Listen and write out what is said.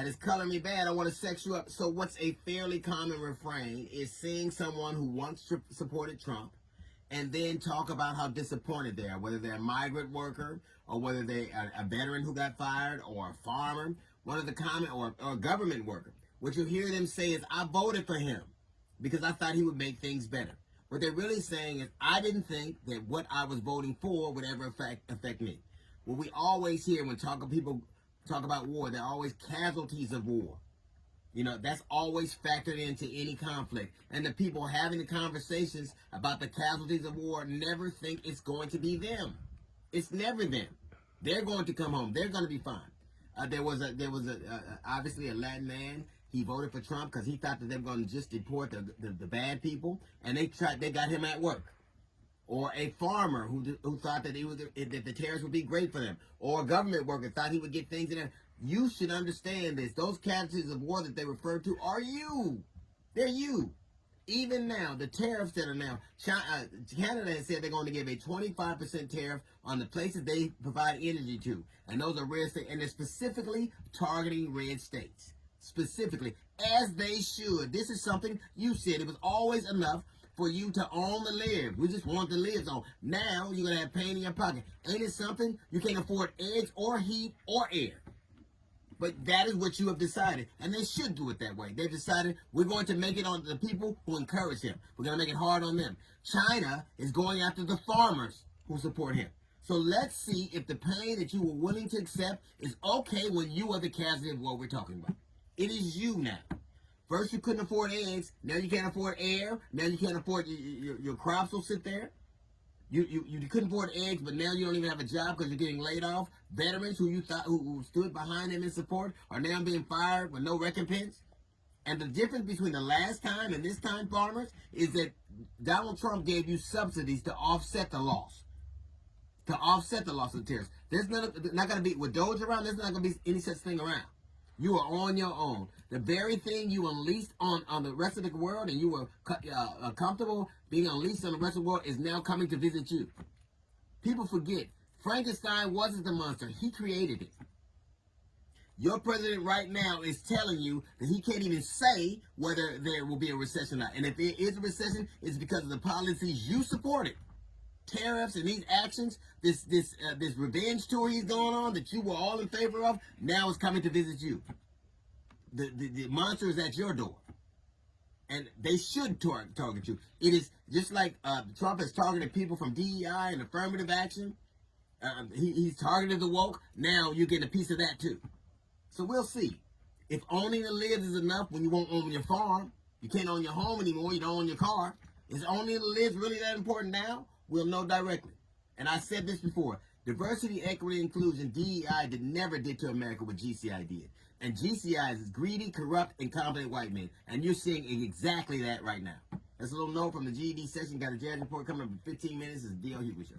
That is color me bad. I want to sex you up. So what's a fairly common refrain is seeing someone who once supported Trump and then talk about how disappointed they are, whether they're a migrant worker or whether they're a veteran who got fired or a farmer, one of the common, or a government worker. What you hear them say is, I voted for him because I thought he would make things better. What they're really saying is, I didn't think that what I was voting for would ever affect me. What we always hear when people talk about war, they're always casualties of war. You know, that's always factored into any conflict. And the people having the conversations about the casualties of war never think it's going to be them. It's never them. They're going to come home. They're going to be fine. There was obviously a Latin man. He voted for Trump because he thought that they were going to just deport the bad people, and they got him at work. Or a farmer who thought that that the tariffs would be great for them. Or a government worker thought he would get things in there. You should understand this. Those casualties of war that they refer to are you. They're you. Even now, the tariffs that are now, Canada has said they're going to give a 25% tariff on the places they provide energy to. And those are red states. And they're specifically targeting red states. Specifically, as they should. This is something you said. It was always enough for you to own the live. We just want the lives on. Now, you're going to have pain in your pocket. Ain't it something? You can't afford eggs or heat or air. But that is what you have decided. And they should do it that way. They've decided we're going to make it on the people who encourage him. We're going to make it hard on them. China is going after the farmers who support him. So let's see if the pain that you were willing to accept is okay when you are the casualty of what we're talking about. It is you now. First you couldn't afford eggs. Now you can't afford air. Now you can't afford your crops will sit there. You couldn't afford eggs, but now you don't even have a job because you're getting laid off. Veterans who stood behind him in support are now being fired with no recompense. And the difference between the last time and this time, farmers, is that Donald Trump gave you subsidies to offset the loss. To offset the loss of the tariffs. There's not going to be, with Doge around, there's not going to be any such thing around. You are on your own. The very thing you unleashed on the rest of the world, and you were comfortable being unleashed on the rest of the world, is now coming to visit you. People forget, Frankenstein wasn't the monster. He created it. Your president right now is telling you that he can't even say whether there will be a recession or not. And if there is a recession, it's because of the policies you supported. Tariffs and these actions, this revenge tour he's going on that you were all in favor of, now is coming to visit you. The monster is at your door. And they should target you. It is just like Trump has targeted people from DEI and affirmative action. He's targeted the woke. Now you're getting a piece of that too. So we'll see. If owning the lives is enough when you won't own your farm, you can't own your home anymore, you don't own your car. Is owning the lives really that important now? We'll know directly. And I said this before. Diversity, equity, inclusion, DEI never did to America what GCI did. And GCI is greedy, corrupt, incompetent white men. And you're seeing exactly that right now. That's a little note from the GED session. Got a jazz report coming up in 15 minutes. It's the D.L. Hughley Show.